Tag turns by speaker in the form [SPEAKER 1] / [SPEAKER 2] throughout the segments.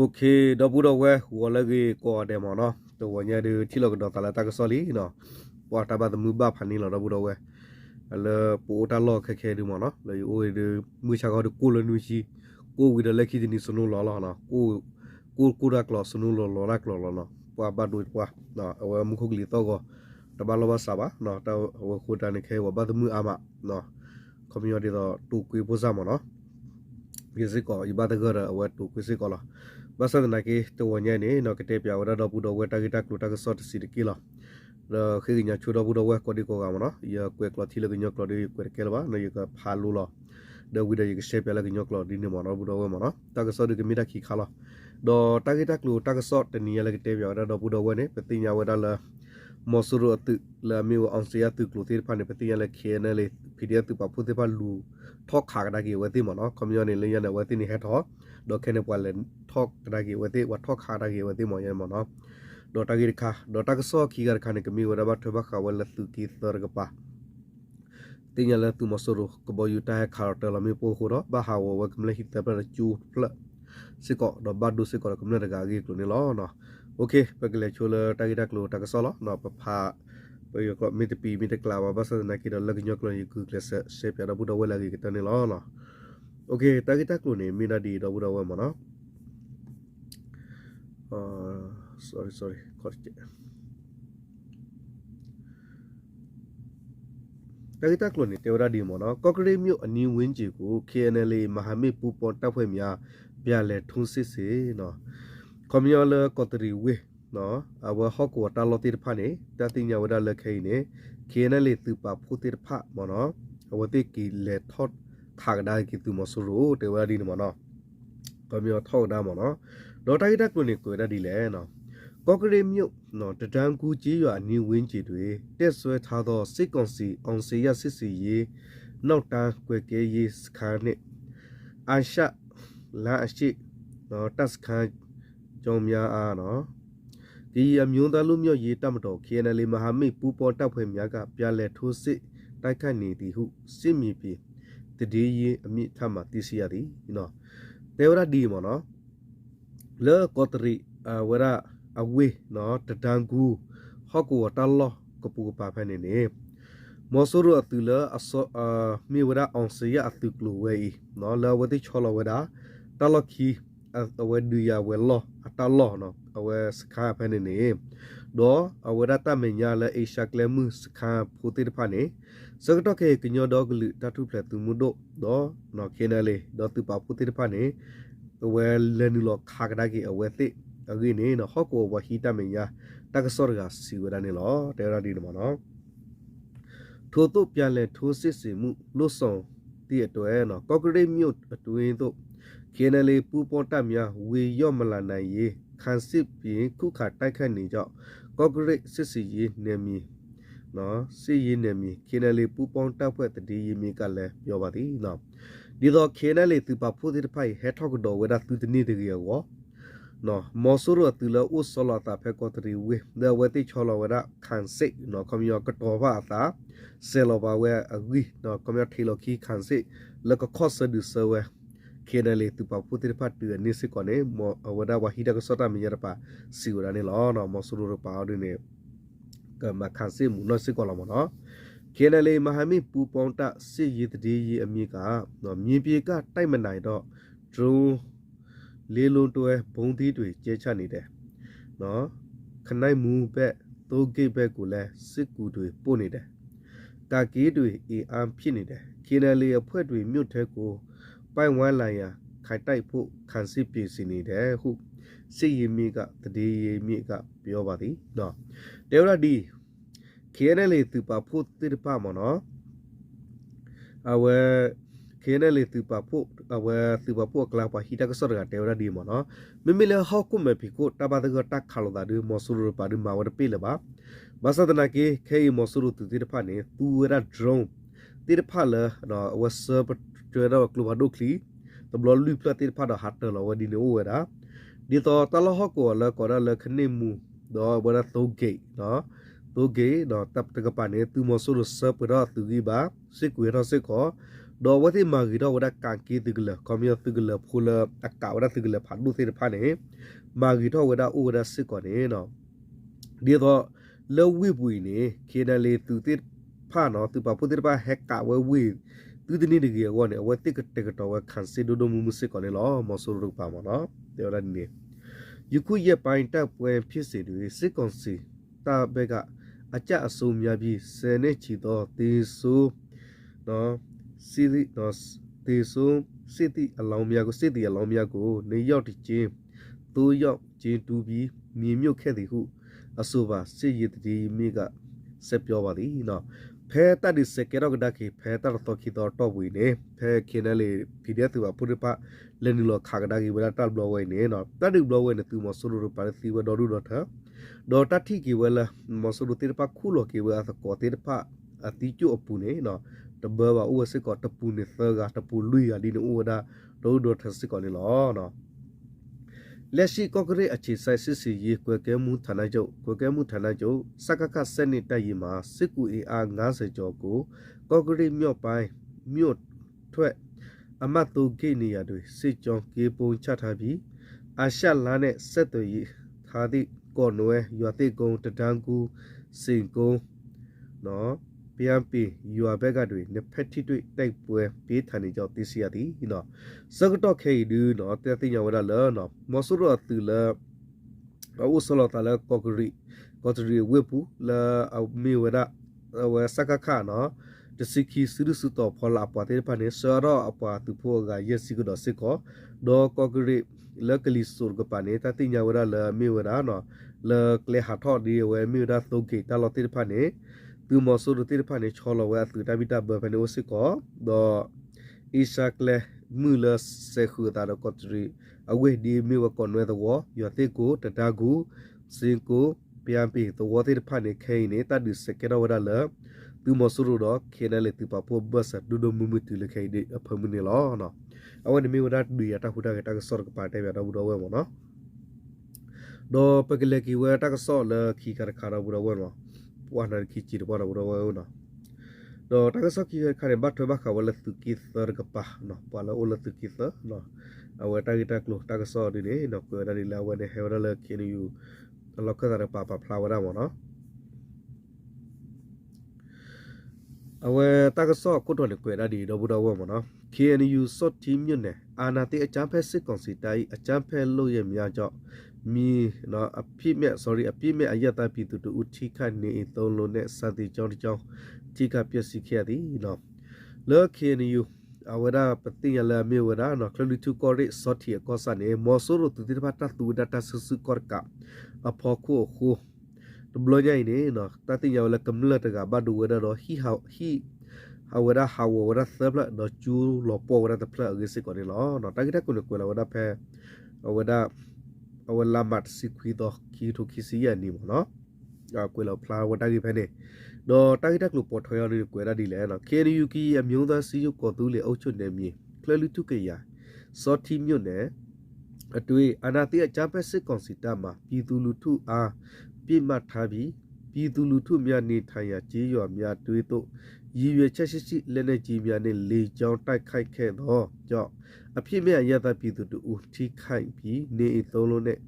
[SPEAKER 1] OK, đó bù đâu quê, hùa là cái quả đẹp mà nó, tôi nhà đưa chỉ là cái đó ta là ta cái xử lý nó, quả ta bắt đầu mưa bắp hành đi là đó bù đâu quê, là bố ta lo cái cái đi mà nó, là ôi đưa mưa sao có được cô lên nuôi chi, cô cái đó lấy cái gì sunu lo nó, cô ra cái sunu lo ra cái nó, quả bắt đuổi quả, nó, ở mua khúc lì to go, ta bắt lo bắt saba, nó, ta ở khu ta này cái quả bắt mưa ama, nó, không như đi đó tụ quỳ bố ra mà nó, cái gì có, ibadah cái đó ở tụ quỳ gì có là. Basta na ki to wanya ni no kete pya wada do budo weta kita kluta ke sort sidiki lo ro khi nya chudo budo we ko di ko ga mo no ya kwe klo thile ke nyok lo di kwe kel ba no ya ka phalu lo de wida ya ke shape ya la ke nyok lo di ni mo no budo we mo no ta ke sort ke mi da khi kha lo do ta kita kluta ke sort ni ya la kete pya wada do budo we ni peti nya wada la mosuru atu la mi wa on sia tu kluti pha ni peti ya la khe na le pdf tu pa phu te pa lu thok kha da ki we ti mo no community le ya na we ti ni he tho do kene palen thok dagi wete wa thok kha dagi wete mo yen mo no do ta gi kha do ta so ki gar khane kemi wa ba thoba kha wala tu ki tor ga pa tinya la tu mosoro ko bo yu ta kha ta la mi po ho ro ba ha wo wa kem le hit ta ba chu pla se ko do ba du se ko kem le ga gi ku ni lo no okay pa ke le chu la ta gi ta klo ta ka so lo no pa pha pa yo ko mi te pi mi te kla wa ba sa na ki do la gi nyok lo yi ku kle se pe da bu do wa la gi ta ni lo no okay ta kita klo ni mina di do buda wa mana sorry korche ta kita klo ni tewra di mana kokre myo ani win ji ko KNL Mahami pu po ta phwe mya pya le thun sit se no komyo le kotri we no awa hok ko ta lo ti pha ni ta ti nya wada le khai ni KNL tu pa phu ti pha mana awa ti ki le thot khag da ki tu mo suru te wa di mo no ko myo thok da mo no do ta ita ku ni ko da di le no ko kre myo no ta dan ku ji ywa ni win ji twe tet swe tha do sit kon si on si ya sit si yi nok ta kwe ke yi skha ni a sha la a shi no ta skha jom mya a no ဒီအမျိုးသားလူမျိုးရေးတတ်မတော် KNL မဟာမိတ်ပူပေါ်တပ်ဖွဲ့များကပြလဲထိုးစစ်တိုက်ခတ်နေသည်ဟုစစ်မြေပြင်တည်ရည်အမိထမှသိရှိရသည်နော်တေဝရဒီမနော်လေကောတရီဝရအဝေနော်တဒန်ကူဟောကူတလောကပူပါဖနေနေမောဆူရအတူလအစောမိဝရအောင်စရအတူကလူဝဲနော်လဝတိချောလဝဒတလခီအဝဲဒူရဝဲလောအတလောနော်အဝဲစခါဖနေနေတော့အဝရတမညာလေအေရှာကလမှုစခါဖူတိဖာနေစကတော့ကေကညောတော့ကလူတထုဖလက်သူမှုတော့နော်ခေနလေတော့သူပါဖူတိဖာနေအဝဲလဲနူလောခါကဒါကေအဝဲတိအကိနေနော်ဟောကောဝဟီတမညာတကစောရကစီဝရနေလောတေရဒီနမနော်ထို့တော့ပြန်လဲထိုးစစ်စီမှုလို့ဆောင်တည့်အတွက်နော်ကော့ကရိတ်မြို့အတွင်းတို့KNL ပူပေါ်တပ်များဝေရော့မလာနိုင်ရေးခန်းစစ်ပြင်ခုခတိုက်ခတ်နေကြောင့်ကော့ကရိတ်စစ်စီရေးနေမီနော်စစ်ရေးနေမီ KNL ပူပေါင်းတပ်ဖွဲ့တည်ရည်မီကလည်းပြောပါသည်နော်ဒီတော့ KNL သူပါဖို့တဲ့ဖိုင်ဟက်ထောက်တော့ဝဒသူတနေ့တည်းရောနော်မော်ဆူရတူလဥဆလာတာဖက်ကောတရီဝေဒဝတိချောလဝဒခန်းစစ်နော်ကမြောကတော်ပါတာဆယ်လောပါဝဲအဂီနော်ကမြောထီလောခီခန်းစစ်လကခော့ဆဒူဆဝဲKNL သူပါဖို့တဲ့ဖတ်တူနေစစ်ကောနေမောဝဒဝဟီဒကစတာမီရပါစီဝရနေလောနော်မော်ဆူရပါဒနေကမခန်းစစ်မူနော်စစ်ကောလာမနော် KNL မဟာမိပူပေါင်းတစစ်ရေးတည်ရေးအမြင့်ကနော်မြင်းပြေကတိုက်မနိုင်တော့ဒရုန်းလေလုံးတွဲဘုံသီးတွေကျဲချနေတယ်နော်ခနိုင်မူဘက်တိုးဂိတ်ဘက်ကိုလည်းစစ်ကူတွေပို့နေတယ်ကာကီတွေအင်အားဖြစ်နေတယ် KNL အဖွဲ့တွေမြို့ထဲကိုပိုင်ဝမ်းလာရခိုင်တိုက်ဖို့ခန်းစစ်ပြင်နေတယ်ဟုစစ်ရေးမိကတည်ရေးမိကပြောပါသည်နော်တေဝရဒီ KNL သူပါဖို့တိတပါမနော်အဝဲ KNL သူပါဖို့အဝဲသူပါဖို့ကလာပါဟီတကစောရကတေဝရဒီမနော်မိမိလေဟောက်ကုမေဖီကိုတပါတကတက်ခါလို့ဒါဒီမောဆူရပါဒီမာဝရပိလပါဘာသာတနာကေခေမောဆူရသူတိတဖာနေသူရဒရုန်းတိတဖာလေနော်ဝဆပ်ကျွဲတော့ကလူဟာဒိုကလီတဘလလူပလတိတဖာတော့ဟတ်တယ်လောဝဒီနိုဝဲတာဒီတော့တလဟောက်ကိုလေကောရလေခနေမူတော့ဘရတိုဂိတ်နော်တိုဂိတ်တော့တပ်တကပါနေသူမောဆူရဆပ်တော့သူကြီးပါစစ်ကွေတော့စစ်ခေါ် ดอว่าที่มากีดอว่าการกีตึกเลยคอมมิวตึกเลยพูลอากาศว่าตึกเลยผ่านดูสิผ่านเนี่ยมากีดอว่าอูว่าสิก่อนเนี่ยเนาะเดี๋ยวก็เล่าวิบุยเนี่ยเคนาเลตุติผ่านเนาะตุปาพูดติปาแฮกกะว่าวิตุตินี่ดีกว่าเนี่ยว่าติกเตกตัวว่าคันซีดูดูมุสิก่อนเนี่ยล้อมอสุรุปามาเนาะเดี๋ยวนั้นเนี่ยยูคุยไปแต่ป่วยพิเศษด้วยสิก่อนสิตาเบกะอาจจะอสุมยาบีเซเนชิโตติสุเนาะစီဒီနော်တေဆုံစစ်တီအလောင်းများကိုစစ်တီအလောင်းများကိုနေရောက်တချင်းသူရောက်ချင်းတူပြီးမြေမြုပ်ခဲ့သည်ဟုအဆိုပါစစ်ရည်တည်မိကဆက်ပြောပါသည်နော်ဖဲတတ်ဒီစကေရောကဒခိဖဲတတ်တော့ခိတော့တော့ဝီနေဖဲခင်းလေပီဒီအက်သူပါဖုရပလန်နီလောခါကဒါကိဝလာတက်ဘလဝဲနေနော်တတ်ဒီဘလဝဲနေသူမဆူရပါစီဝဒေါ်ရူတော့ထာဒေါ်တတိကိဝလာမဆူရတိပခုလောကိဝလာကောတိပအတိကျအပူနေနော်တဘဘာဥစကောတပူနေသကတပူလူရဒီနဥဒါဒိုဒိုထစကောနေလောနော်လက်ရှိကော့ကရိအခြေဆိုင်စစ်စီရေးကွယ်ကဲမှုဌာနချုပ်ကွယ်ကဲမှုဌာနချုပ်စကခစနစ်တိုက်ရီမှာစစ်ကူအင်အား90ကျော်ကိုကော့ကရိမြို့ပိုင်းမြို့ထွက်အမတ်တူဂိတ်နေရာတွေစစ်ကြောင်းကေပုံချထားပြီးအာရှလာနဲ့ဆက်သွယ်ရေးထားသည့်ကော့နွယ်ရွာတိကုန်းတဒန်းကူစင်ကုန်းနော်ပြန်ပြီးယူအဘက်ကတွေနှစ်ဖက်ထိတွေ့တိုက်ပွဲပေးထန်နေကြောင်းသိရှိရသည်နော်စကတော့ခေဒူနော်တဲ့တင်ရဝရလောနော်မဆူရတူလာအဝဆလတလာကော့ကရီဝေပူလာအမီဝရဝစကခါနော်တစီခီစရုစတော့ဖလာပတ်တဲ့ပနေဆရာအပွားသူဖို့ကယစီကတော့စကောဒေါ်ကော့ကရီလကလီဆူကပနေတတင်ရဝရလာမီဝရနော်လကလေဟာထော်ဒီဝဲမီဝရသုကေတလောတိပနေသူမဆူရတိဖာနေချောလဝဲသူတပိတဘဖနေဝစကောဒေါ်အီရှာကလေမူလဆေခူတာတော့ကော့ထရီအဝေဒီမီဝကွန်ဝဲတော့ယောတိကိုတတာကူစင်ကိုပြန်ပြီးတော့တိဖာနေခိနေတတ်ဒီစကေတော့ဝရလာသူမဆူရတော့ခေနလေသူပပိုဘတ်ဒူဒမူမူတူလေခိဒီအဖမနေလောနော်အဝနေမီဝဒဒူရတာခုတာကတကဆော့ကပါတဲ့ရတော့ဘူးတော့ဝဲမနော်ဒေါ်ပကလေကီဝဲတကဆော့လခီကရခါတော့ဘူးတော့ဝဲနော်ဝါနာခိချီတော့ဘောတော့ဝဲနော်တော့တကဆော့ကီခါရဘတ်ထဘခါဝလသူကီသရကပါနော်ပါလာအိုလသူကီသနော်အဝဲတာဂီတာကလိုတကဆော့ဒီနေနော်ကွယ်ဒါဒီလာဝဲနေဟဲဝရလကီနီယူလောက်ကတာပါပါဖလာဝရမောနော်အဝဲတကဆော့ကုတ်တော်လေကွယ်ဒါဒီတော့ဘူးတော့ဝဲမောနော် KNU စော့တီမြွနဲ့အာနာတိအချမ်းဖက်စစ်ကောင်စီတိုင်းအချမ်းဖက်လို့ရမြကြောင့်မီနော်အပြစ်မဲ့ sorry အပြစ်မဲ့အယက်သားပြည်သူတို့ထိခတ်နေသုံးလုံးနဲ့စသည်ကြောင်းတကြောင်းထိခတ်ပျက်စီးခဲ့သည်နော်လောခေနီယူအဝရပတိယလာမေဝရနော်ကလီတူကော်ရီစောတီကောစနေမောဆိုရတူတိပတာတူဒတာဆဆကောကအဖောခုခုတဘလညိုင်နေနော်တတိယလကမလတကဘဒူဝရတော့ဟီအဝရဟာဝရသဘလတော့ကျူလောပေါ်ဝရတဖလာဂစ်ကောနေလောနော်တကိတကုလကွလာဝရဖဲအဝရအဝလာမတ်စီခွီတော့ခီထိုခီစီရနေမနော်ကွယ်လောဖလာဝတာကြီးဖဲနေတော့တိုက်တက်လို့ပေါ်ထွေရလို့ကွယ်ရဒီလဲနော် KNU ကီအမျိုးသားစီရုပ်ကော်တူးလေအုပ်ချုပ်နေမြေကလလူတုကေယာစောတီမြို့နယ်အတွေ့အနာတိအချမ်းဖက်စစ်ကောင်စီတပ်မှာပြည်သူလူထုအားပြစ်မှတ်ထားပြီးပြည်သူလူထုများနေထိုင်ရာကြေးရွာများတွေးတို့ရည်ရွယ်ချက်ရှိလက်နေကြီးများနဲ့လေကြောင်းတိုက်ခိုက်ခဲ့တော့ကြောင့်အဖြစ်မဲ့ရသပြည်သူတို့ထိခိုက်ပြီးနေအသုံးလုံးနဲ့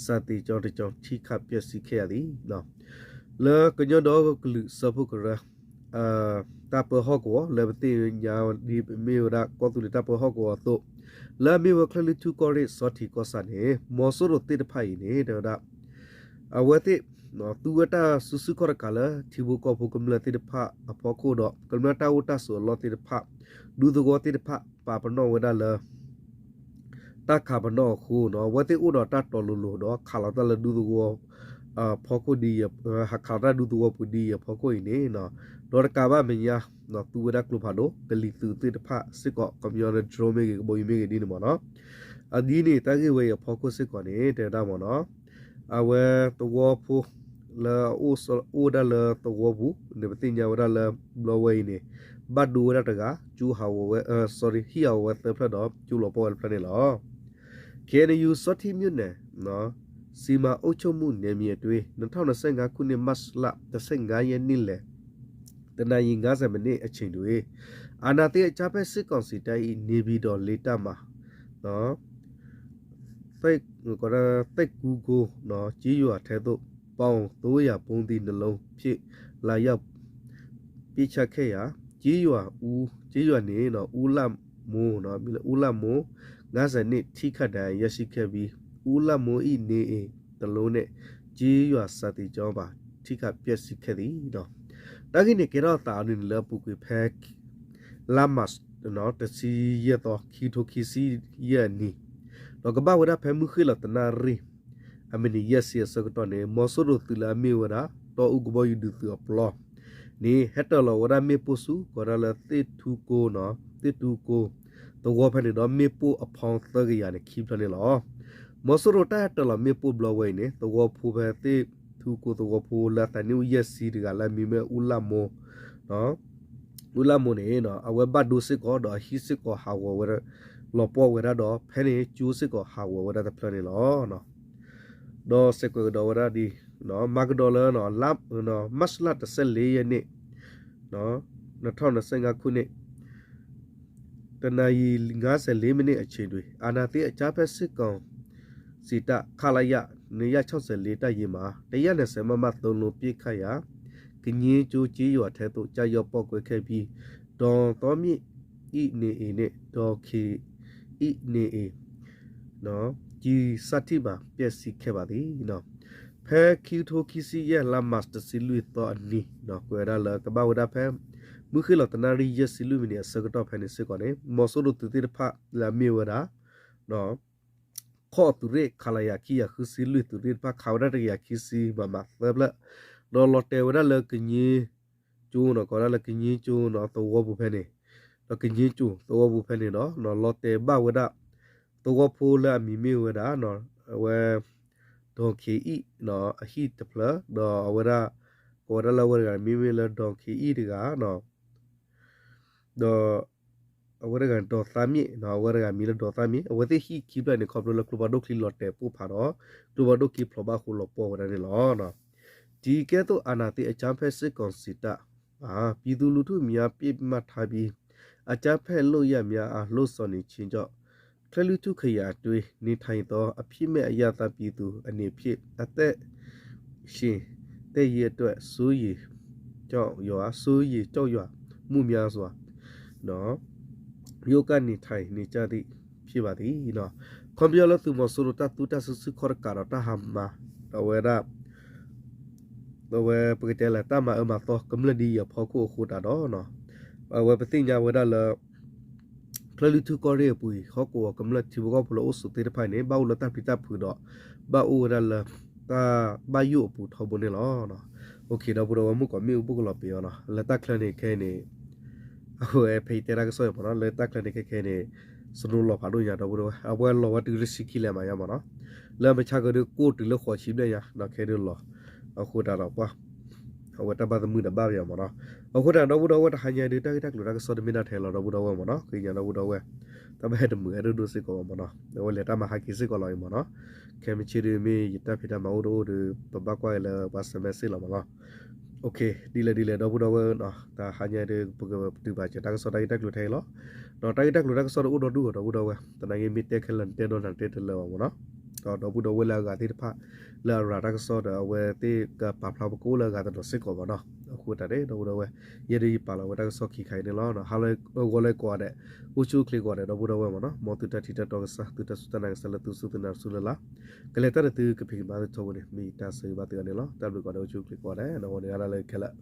[SPEAKER 1] စတဲ့ကြောင့်တကြောင့်ထိခတ်ပျက်စီးခဲ့ရသည်နော်လေကညတော့ကလူစပုကရတာပဟောကောလေဘတိညာဒီမေရာကောတူတာပဟောကောတော့လာမေဝခလတူကောရီစောတီကောစနေမောဆိုရတိတဖိုင်နေတာအဝတိနော်သူဝတာစုစုခရကလာတီဘကောဖကမလတိတဖအဖောကိုတော့ကမတာဝတာဆိုလောတိတဖဒူဒဂောတိတဖပါပနောဝဒါလာတာခါပနောခုနော်ဝတိဥတော်တတော်လူလူတော့ခါလာတလဒူဒဂောဖောကိုဒီဟာခါရာဒူဒဂောပူဒီဖောကိုနေနော်ဒေါ်ကဘာမညာနော်သူဝဒါကလဖာတော့ကလီသူတိတဖစစ်ကောကွန်ပျူတာဒရိုမေကဘိုယမေကဒီနမနော်အဒီနေတာကေဝေဖောကိုစစ်ကောနေတဲ့တာမနော်အဝဲတော့ဖူလာအိုဒါလာတော့ဘူးနေပတိညာဝဒါလာဘလဝဲနေဘတ်ဒူရတကကျူဟာဝဲsorry ဟီယာဝဲသဖလာတော့ကျူလောပေါ်ဖလာနေလော KNU စောတိမြွနဲ့နော်စီမာအုပ်ချုပ်မှုနယ်မြေတွေ2025ခုနှစ်မတ်လ15ရက်နေ့လေတနင်္ဂနွေ50မိနစ်အချိန်တွေ အာနာတေချာဖက်စစ်ကောင်စီတိုင်နေပြီးတော့လေတာမှာနော်တိတ်ကောတိတ်ကူကိုနော်ကြီးရွာထဲသို့ပေါင်း300ပုံးသီးနှလုံးဖြစ်လာရောက်ပြချခဲ့ရာကြီးရွာနေနော်ဦးလမိုးနော်ဦးလမိုး50နှစ်ထိခတ်တိုင်ရရှိခဲ့ပြီးဦးလမိုးဤနေအိမ်တလုံးနဲ့ကြီးရွာစတိကျောင်းပါထိခတ်ပျက်စီးခဲ့သည်နော်တာကိနေကေရတာအနင်းလပုကွေဖက်လာမတ်နော်တစီရတော့ခီထိုခီစီရနီတော့ကဘာဝရဖဲမှုခိလတနာရီအမနီယစီစကတော့နေမောဆရတူလာမီဝရာတော့ဥကဘယူဒူသူအပလောနေဟက်တလဝရမေပုစုကောရလတိတူကိုနော်တိတူကိုတော့ဖဲနေတော့မေပုအဖောင်းသကရနေခိပတယ်လောမောဆရတာတလမေပုဘလဝဲနေတော့ဖူဖဲတိတူကိုတော့ဖူလာတနူယစီတကလာမီမဲဦးလာမောနော်ဦးလာမိုနေနော်အဝဘတ်ဒုစစ်ကောတော့ဟီစစ်ကောဟာဝဝရလောပေါ်ဝရတော့ဖဲနေကျူးစစ်ကောဟာဝဝရတဲ့ပလနေလောနော်တော့စစ်ကောတော့ဝရဒီနော်မကဒေါ်လာနော်လပ်နော်မတ်လတ်14ရက်နေ့နော်2025ခုနှစ်တနအီ54မိနစ်အချိန်တွေအာနာတိအချာဖက်စစ်ကောင်စီတခလာရနေရ64တိုက်ရင်မှာ120မမ3လုံးပြည့်ခတ်ရကညင်းကျိုးကြီးရွာထဲသို့ကြာရောက်ပေါက်ကွယ်ခဲ့ပြီးဒေါ်တော်မြင့်ဤနေအိနဲ့ဒေါ်ခေဤနေအိနော်ကြီးစတိပါပျက်စီးခဲ့ပါသည်နော်ဖဲခီထိုခီစီရဲ့လာမတ်တစီလူတော်အနီနော်ကွယ်ရလာကဘာဝဒဖဲမုခိလတနာရီယစီလူမီနီစကတော့ဖဲနေစကောနေမော်ဆိုဒူတီဖာလာမီဝရာနော်ခေါ်သူရဲခလာယာကီယာခူစီလူသူရဲဖာခါဝရရယာခီစီမမသဘလာဒေါ်လော်တေဝရလကညင်းကျိုးနော်ကောရလကညင်းကျိုးနော်တော့ဘူးဖဲနေတော့ကညင်းကျိုးတော့ဘူးဖဲနေနော်လော်တေဘဝဒတော့ဖိုးလာမီမီဝဒနော်ဝဲဒေါ်ခေဤနော်အဟိတဖလာဒေါ်ဝရကောရလဝရမီမီလာဒေါ်ခေဤတကနော်ဒေါ်အဝရကန်ဒေါ်သမီနော်အဝရကန်မီလာဒေါ်သမီအဝတိဟိခိပလနေခေါပလကလဘဒိုခလီလော်တေပူဖာတော့ကလဘဒိုခိဖလဘခုလောပေါ်ဝရနေလောနော်ဒီကဲတော့အာနာတိအချမ်းဖက်စစ်ကွန်စီတာပြည်သူလူထုများပြစ်မှတ်ထားပြီးအချမ်းဖက်လို့ရများအားလှုပ်ဆော်နေခြင်းကြောင့်ထလူထုခရာတွေနေထိုင်သောအဖြစ်မဲ့အယတာပြည်သူအနေဖြင့်အသက်ရှင်တဲ့ရအတွက်စိုးရည်ကြောင့်ရွာစိုးရည်ကြောက်ရွာမှုများစွာနော်ယောကနေထိုင်နေကြသည့်ဖြစ်ပါသည်နော်ကွန်ပျူတာသူမဆိုရတာတူတာဆူခေါ်ကာရတာဟမ်မာတော့ဝဲတော့ဝဲပကတဲ့လာတမအမတော့ကမ္လဒီရဖောက်ကိုခိုးတာတော့နော်ဝဲပသိညာဝဲဒါလာဖလလူတူကောရဲပူခေါကိုကမ္လတီဘောဖလို့အစုတေဖိုင်နေဘာလို့တပိတဖူတော့ဘာအိုရလာတာဘာယုပူထောဘနေလောနော်โอเคတော့ဘရောမှုကမြေပုကလပြောနော်လက်တခလနေခဲနေဟိုဖေးတဲရကဆိုရမနော်လက်တခလနေခဲနေစနူလောဖာလို့ရတော့ဘရောအပွဲလောဝတူရစီကီလဲမှာရမနော်လဲမချကရကိုတူလခေါ်ချိနေရနော်ခဲရလောအခုတာတော့ပါဟိုတပတ်မှုတပါရမနော်အခုတာတော့ဘတော်ဝတ်ဟန်ရတဲ့တက်လို့ရကစောဒမီနာထဲလောတော့ဘတော်ဝမနော်ခင်ရတော့ဘတော်ဝဲတပတ်တဲ့မှုအဲ့ဒိုစစ်ကောမနော်တော့လက်တမဟာကိစစ်ကောလိုက်မနော်ကေမချီရီမီယတဖိတမောဒိုဒပကွာလေပါစမက်စီလောမနော်โอเคဒီလေတော့ဘတော်ဝဲနော်ဒါဟန်ရတဲ့ပကတူပါချက်တက်စောတိုက်တက်လို့ထဲလောတော့တိုက်တက်လို့ရကစောတော့ဒူတော့ဘတော်ဝဲတနိုင်မီတက်ခလန်တဲတော့တက်တယ်လောမနော်တော့ဘတော်ဝဲလာကတိတဖလာရာတက်စောတော့ဝဲတိကပပလာပကိုလာကတော့စစ်ကောမနော်အခုတည်းတော့ဝဲရည်ပါလာဝတက်စောခိခိုင်တယ်လောနော်ဟာလေဝလဲကွာတဲ့ဥချုကလီကွာတဲ့တော့ဘတော်ဝဲမနော်မောတူတတီတော့ဆာတူတစတနိုင်ဆလတူစုတနာဆူလာကလေတတူကဖိမာတော့နေမိတာစေပါတဲ့နော်တက်လို့ကတော့ဥချုကလီကွာတဲ့တော့နေရလာလေခက်